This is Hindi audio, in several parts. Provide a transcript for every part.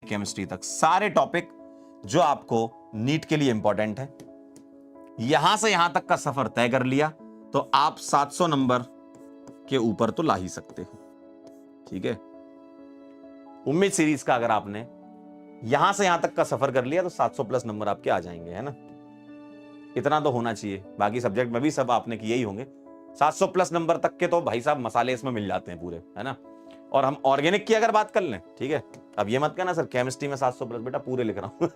केमिस्ट्री तक सारे टॉपिक जो आपको नीट के लिए इंपॉर्टेंट है, यहां से यहां तक का सफर तय कर लिया तो आप 700 नंबर के ऊपर तो ला ही सकते हो। ठीक है, उम्मीद सीरीज का अगर आपने यहां से यहां तक का सफर कर लिया तो 700 प्लस नंबर आपके आ जाएंगे, है ना। इतना तो होना चाहिए, बाकी सब्जेक्ट में भी सब आपने किए ही होंगे। 700 प्लस नंबर तक के तो भाई साहब मसाले इसमें मिल जाते हैं पूरे, है ना। और हम ऑर्गेनिक की अगर बात कर लें, ठीक है, अब ये मत कहना सर केमिस्ट्री में 700 प्लस, बेटा पूरे लिख रहा हूं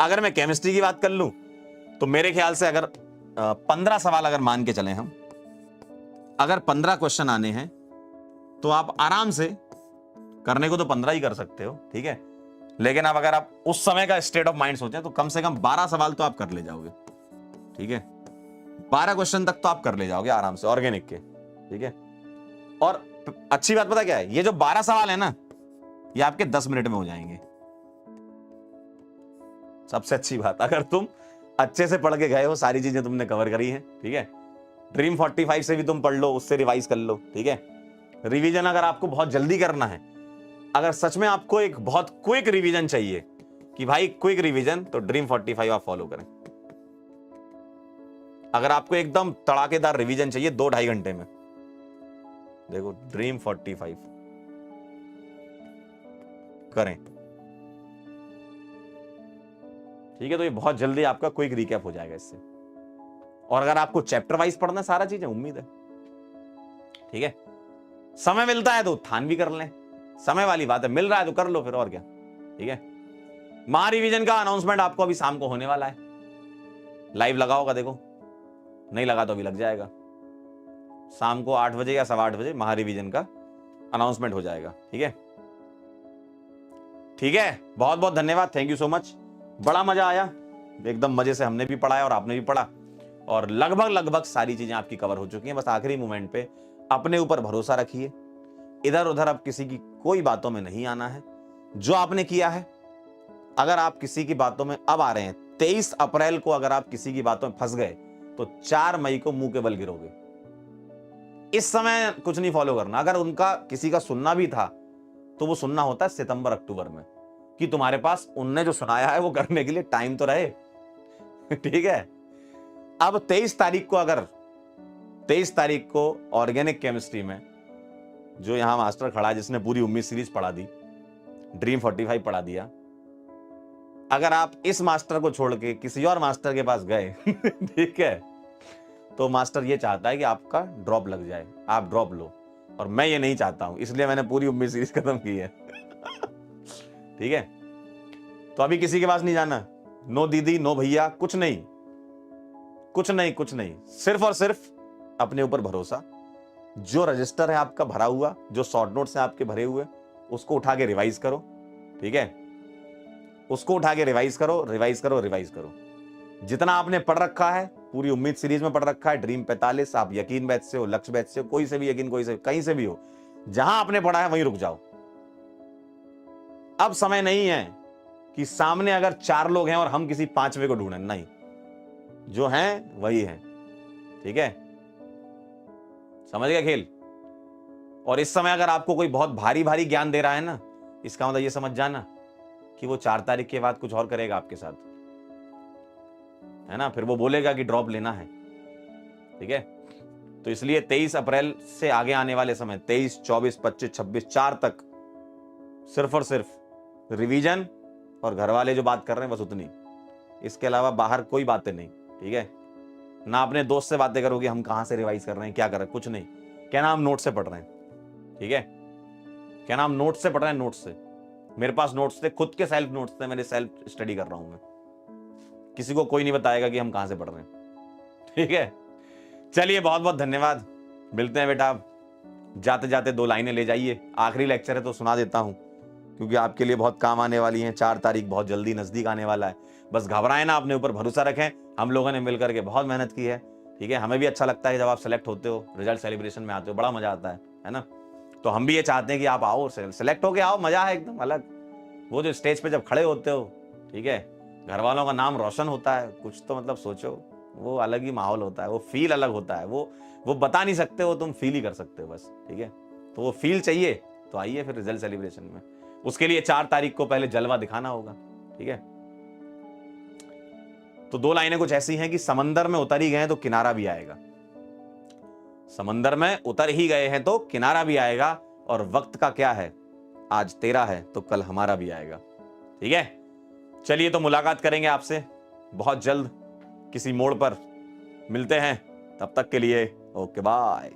अगर मैं केमिस्ट्री की बात कर लूं तो मेरे ख्याल से अगर 15 सवाल अगर मान के चले हम, अगर 15 क्वेश्चन आने हैं तो आप आराम से करने को तो 15 ही कर सकते हो, ठीक है। लेकिन अब अगर आप उस समय का स्टेट ऑफ माइंड सोचें तो कम से कम 12 सवाल तो आप कर ले जाओगे, ठीक है। 12 क्वेश्चन तक तो आप कर ले जाओगे आराम से ऑर्गेनिक के, ठीक है। और अच्छी बात पता क्या है, ये जो 12 सवाल है ना, ये आपके 10 मिनट में हो जाएंगे। सबसे अच्छी बात, अगर तुम अच्छे से पढ़ के गए हो, सारी चीजें तुमने कवर करी हैं, ठीक है। ड्रीम 45 से भी तुम पढ़ लो, उससे रिवाइज कर लो, ठीक है। रिवीजन अगर आपको बहुत जल्दी करना है, अगर सच में आपको एक बहुत क्विक रिवीजन चाहिए कि भाई क्विक रिवीजन, तो ड्रीम 45 आप फॉलो करें। अगर आपको एकदम तड़ाकेदार रिवीजन चाहिए 2-2.5 घंटे में, देखो ड्रीम 45 करें, ठीक है। तो ये बहुत जल्दी आपका क्विक रिकैप हो जाएगा इससे। और अगर आपको चैप्टर वाइज पढ़ना सारा चीजें, उम्मीद है, ठीक है। समय मिलता है तो उत्थान भी कर लें, समय वाली बात है, मिल रहा है तो कर लो फिर, और क्या, ठीक है। महा रिवीजन का अनाउंसमेंट आपको अभी शाम को होने वाला है, लाइव लगा होगा, देखो नहीं लगा तो अभी लग जाएगा। शाम को 8 बजे या 8:15 बजे महा रिवीजन का अनाउंसमेंट हो जाएगा, ठीक है। ठीक है, बहुत बहुत धन्यवाद, थैंक यू सो मच, बड़ा मजा आया, एकदम मजे से हमने भी पढ़ाया और आपने भी पढ़ा, और लगभग सारी चीजें आपकी कवर हो चुकी हैं। बस आखिरी मोमेंट पे अपने ऊपर भरोसा रखिए, इधर उधर अब किसी की कोई बातों में नहीं आना है। जो आपने किया है, अगर आप किसी की बातों में अब आ रहे हैं, 23 अप्रैल को अगर आप किसी की बातों में फंस गए तो 4 मई को मुंह के बल गिरोगे। इस समय कुछ नहीं फॉलो करना। अगर उनका किसी का सुनना भी था तो वो सुनना होता है सितंबर अक्टूबर में, कि तुम्हारे पास उनने जो सुनाया है वो करने के लिए टाइम तो रहे ठीक है। अब 23 तारीख को, अगर 23 तारीख को ऑर्गेनिक केमिस्ट्री में जो यहां मास्टर खड़ा है, जिसने पूरी उम्मीद सीरीज पढ़ा दी, ड्रीम 45 पढ़ा दिया, अगर आप इस मास्टर को छोड़ के किसी और मास्टर के पास गए ठीक है, तो मास्टर ये चाहता है कि आपका ड्रॉप लग जाए, आप ड्रॉप लो, और मैं ये नहीं चाहता हूं, इसलिए मैंने पूरी उम्मीद सीरीज खत्म की है ठीक है। तो अभी किसी के पास नहीं जाना, नो दीदी नो भैया, कुछ नहीं, सिर्फ और सिर्फ अपने ऊपर भरोसा। जो रजिस्टर है आपका भरा हुआ, जो शॉर्ट नोट्स हैं आपके भरे हुए, उसको उठा के रिवाइज करो, ठीक है। उसको उठा के रिवाइज करो। जितना आपने पढ़ रखा है, पूरी उम्मीद सीरीज में पढ़ रखा है, ड्रीम 45, आप यकीन बैच से हो, लक्ष्य बैच से हो, कोई से भी यकीन, कोई से कहीं से भी हो, जहां आपने पढ़ा है वहीं रुक जाओ। अब समय नहीं है कि सामने अगर 4 लोग हैं और हम किसी 5वें को ढूंढें, नहीं, जो हैं वही हैं, ठीक है। समझ गए खेल। और इस समय अगर आपको कोई बहुत भारी ज्ञान दे रहा है ना, इसका मतलब ये समझ जाना कि वो 4 तारीख के बाद कुछ और करेगा आपके साथ, है ना। फिर वो बोलेगा कि ड्रॉप लेना है, ठीक है। तो इसलिए 23 अप्रैल से आगे आने वाले समय, 23, 24, 25, 26, 4 तक सिर्फ और सिर्फ रिवीजन, और घर वाले जो बात कर रहे हैं बस उतनी, इसके अलावा बाहर कोई बातें नहीं, ठीक है ना। अपने दोस्त से बातें करोगे, हम कहां से रिवाइज कर रहे हैं, क्या कर रहे हैं, कुछ नहीं, कहना हम नोट से पढ़ रहे हैं, ठीक है। कहना हम नोट से पढ़ रहे हैं, नोट से, मेरे पास नोट्स थे, खुद के सेल्फ नोट्स थे, मैंने सेल्फ स्टडी कर रहा हूं मैं, किसी को कोई नहीं बताएगा कि हम कहां से पढ़ रहे हैं, ठीक है। चलिए बहुत बहुत धन्यवाद, मिलते हैं बेटा। आप जाते जाते 2 लाइनें ले जाइए, आखिरी लेक्चर है तो सुना देता हूं, क्योंकि आपके लिए बहुत काम आने वाली हैं। 4 तारीख बहुत जल्दी नजदीक आने वाला है, बस घबराएं ना, अपने ऊपर भरोसा रखें। हम लोगों ने मिलकर के बहुत मेहनत की है, ठीक है। हमें भी अच्छा लगता है जब आप सेलेक्ट होते हो, रिजल्ट सेलिब्रेशन में आते हो, बड़ा मजा आता है ना। तो हम भी ये चाहते हैं कि आप आओ, सेलेक्ट होके आओ, मजा है एकदम अलग। वो जो स्टेज पे जब खड़े होते हो, ठीक है, घर वालों का नाम रोशन होता है, कुछ तो मतलब सोचो, वो अलग ही माहौल होता है, वो फील अलग होता है, वो बता नहीं सकते, वो तुम फील ही कर सकते हो बस, ठीक है। तो वो फील चाहिए तो आइए फिर रिजल्ट सेलिब्रेशन में। उसके लिए 4 तारीख को पहले जलवा दिखाना होगा। ठीक है, तो 2 लाइनें कुछ ऐसी हैं कि समंदर में उतर ही गए तो किनारा भी आएगा। समंदर में उतर ही गए हैं तो किनारा भी आएगा, और वक्त का क्या है, आज तेरा है तो कल हमारा भी आएगा। ठीक है, चलिए तो मुलाकात करेंगे आपसे बहुत जल्द किसी मोड़ पर, मिलते हैं, तब तक के लिए ओके बाय।